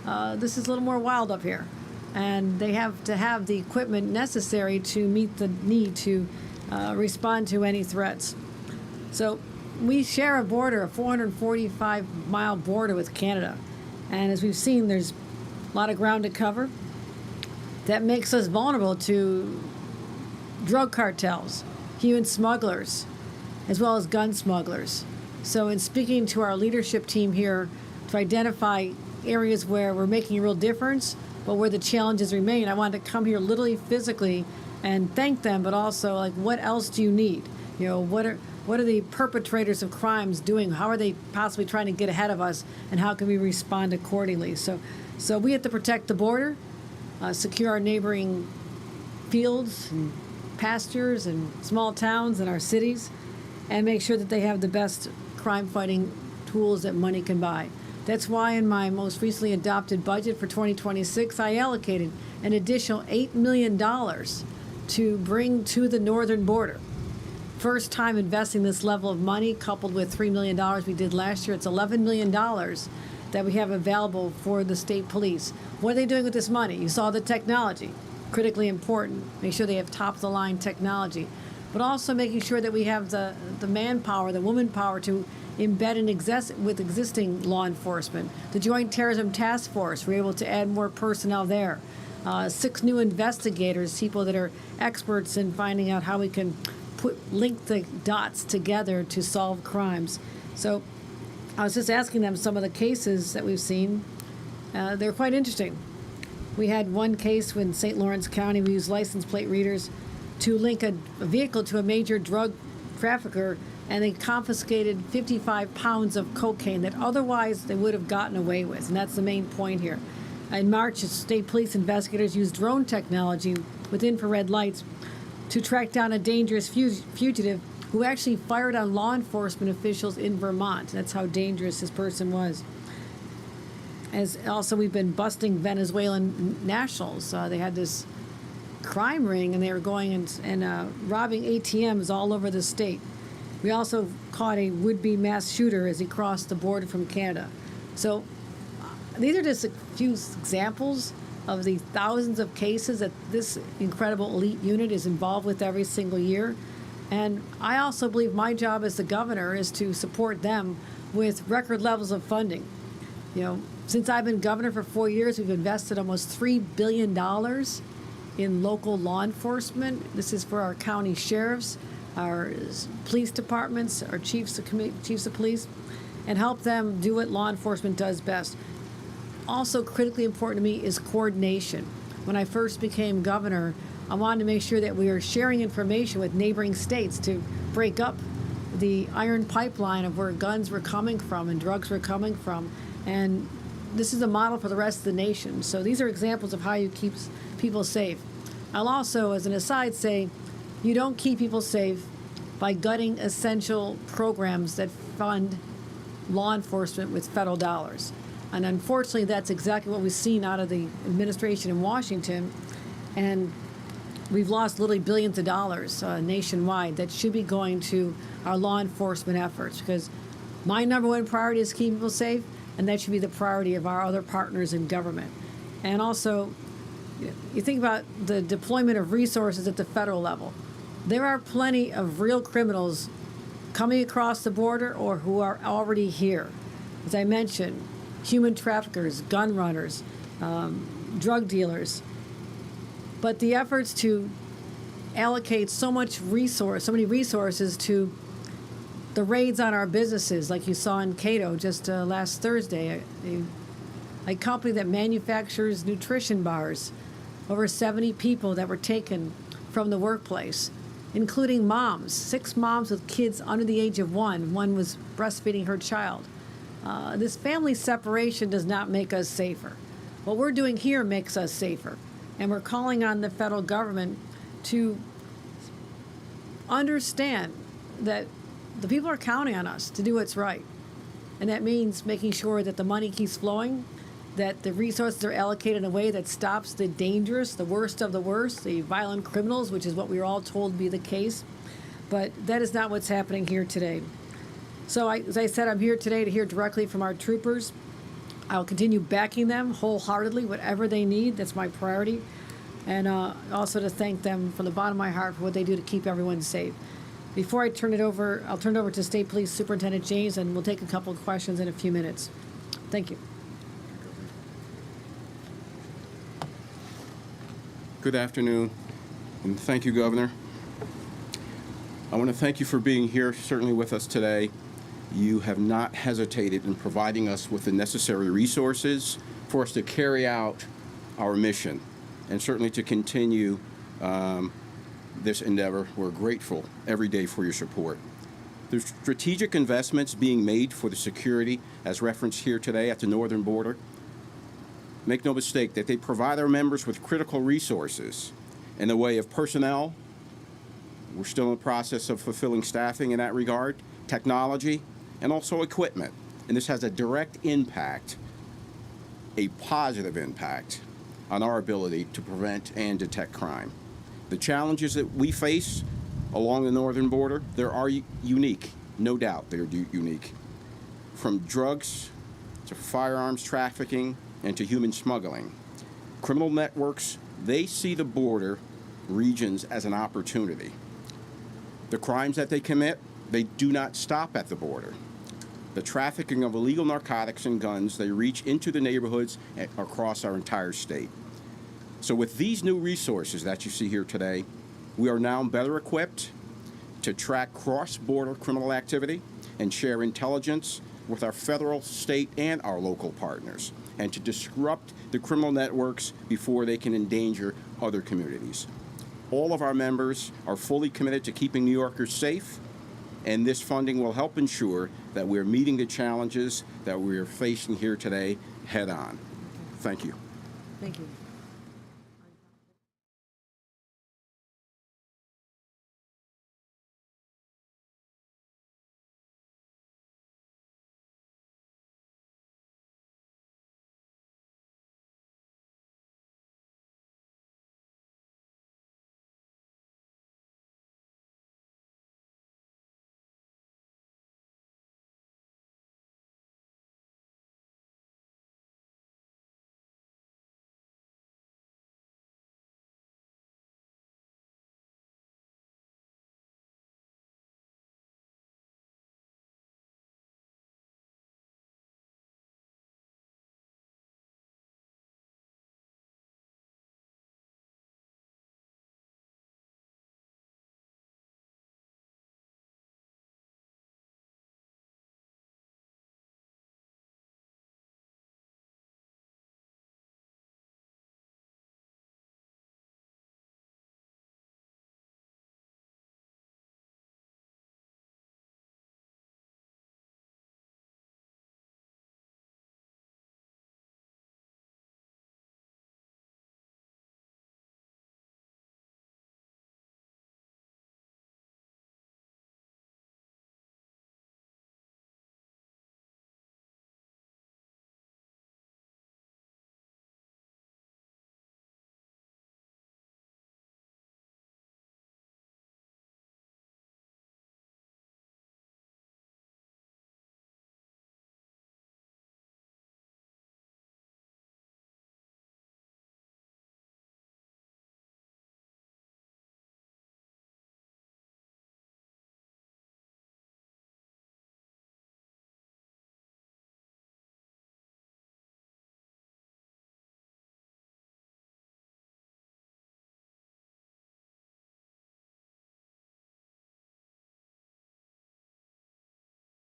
this is a little more wild up here. And they have to have the equipment necessary to meet the need to respond to any threats. So we share a border, a 445-mile border with Canada. And as we've seen, there's a lot of ground to cover. That makes us vulnerable to drug cartels, human smugglers, as well as gun smugglers. So in speaking to our leadership team here to identify areas where we're making a real difference, but where the challenges remain, I wanted to come here literally, physically, and thank them, but also, like, what else do you need? You know, what are the perpetrators of crimes doing? How are they possibly trying to get ahead of us, and how can we respond accordingly? So we have to protect the border, secure our neighboring fields and pastures and small towns and our cities, and make sure that they have the best crime-fighting tools that money can buy. That's why in my most recently adopted budget for 2026, I allocated an additional $8 million to bring to the northern border. First time investing this level of money, coupled with $3 million we did last year. It's $11 million that we have available for the state police. What are they doing with this money? You saw the technology, critically important. Make sure they have top-of-the-line technology, but also making sure that we have the manpower, the woman power to embed and with existing law enforcement. The Joint Terrorism Task Force, we're able to add more personnel there. 6 new investigators, people that are experts in finding out how we can link the dots together to solve crimes. So I was just asking them some of the cases that we've seen. They're quite interesting. We had one case in St. Lawrence County. We used license plate readers to link a vehicle to a major drug trafficker, and they confiscated 55 pounds of cocaine that otherwise they would have gotten away with. And that's the main point here. In March, state police investigators used drone technology with infrared lights to track down a dangerous fugitive who actually fired on law enforcement officials in Vermont. That's how dangerous this person was. As also, we've been busting Venezuelan nationals. They had this crime ring, and they were going and robbing ATMs all over the state. We also caught a would-be mass shooter as he crossed the border from Canada. So these are just a few examples of the thousands of cases that this incredible elite unit is involved with every single year. And I also believe my job as the governor is to support them with record levels of funding. You know, since I've been governor for 4 years, we've invested almost $3 billion in local law enforcement. This is for our county sheriffs, our police departments, our chiefs of police, and help them do what law enforcement does best. Also critically important to me is coordination. When I first became governor, I wanted to make sure that we are sharing information with neighboring states to break up the iron pipeline of where guns were coming from and drugs were coming from. And this is a model for the rest of the nation. So these are examples of how you keep people safe. I'll also, as an aside, say you don't keep people safe by gutting essential programs that fund law enforcement with federal dollars. And unfortunately, that's exactly what we've seen out of the administration in Washington. And we've lost literally billions of dollars nationwide that should be going to our law enforcement efforts, because my number one priority is keeping people safe, and that should be the priority of our other partners in government. And also, you think about the deployment of resources at the federal level. There are plenty of real criminals coming across the border or who are already here. As I mentioned, human traffickers, gun runners, drug dealers. But the efforts to allocate so many resources to the raids on our businesses, like you saw in Cato just last Thursday, a company that manufactures nutrition bars, over 70 people that were taken from the workplace, including moms, 6 moms with kids under the age of 1. One was breastfeeding her child. This family separation does not make us safer. What we're doing here makes us safer. And we're calling on the federal government to understand that the people are counting on us to do what's right. And that means making sure that the money keeps flowing, that the resources are allocated in a way that stops the dangerous, the worst of the worst, the violent criminals, which is what we were all told to be the case. But that is not what's happening here today. So as I said, I'm here today to hear directly from our troopers. I'll continue backing them wholeheartedly, whatever they need. That's my priority. And also to thank them from the bottom of my heart for what they do to keep everyone safe. Before I turn it over, I'll turn it over to State Police Superintendent James, and we'll take a couple of questions in a few minutes. Thank you. Good afternoon, and thank you, Governor. I want to thank you for being here, certainly with us today. You have not hesitated in providing us with the necessary resources for us to carry out our mission, and certainly to continue this endeavor. We're grateful every day for your support. The strategic investments being made for the security, as referenced here today at the northern border, make no mistake that they provide our members with critical resources in the way of personnel. We're still in the process of fulfilling staffing in that regard, technology, and also equipment. And this has a direct impact, a positive impact, on our ability to prevent and detect crime. The challenges that we face along the northern border, they are unique, no doubt they're unique. From drugs to firearms trafficking and to human smuggling. Criminal networks, they see the border regions as an opportunity. The crimes that they commit, they do not stop at the border. The trafficking of illegal narcotics and guns, they reach into the neighborhoods across our entire state. So with these new resources that you see here today, we are now better equipped to track cross-border criminal activity and share intelligence with our federal, state, and our local partners, and to disrupt the criminal networks before they can endanger other communities. All of our members are fully committed to keeping New Yorkers safe, and this funding will help ensure that we're meeting the challenges that we're facing here today head on. Thank you. Thank you.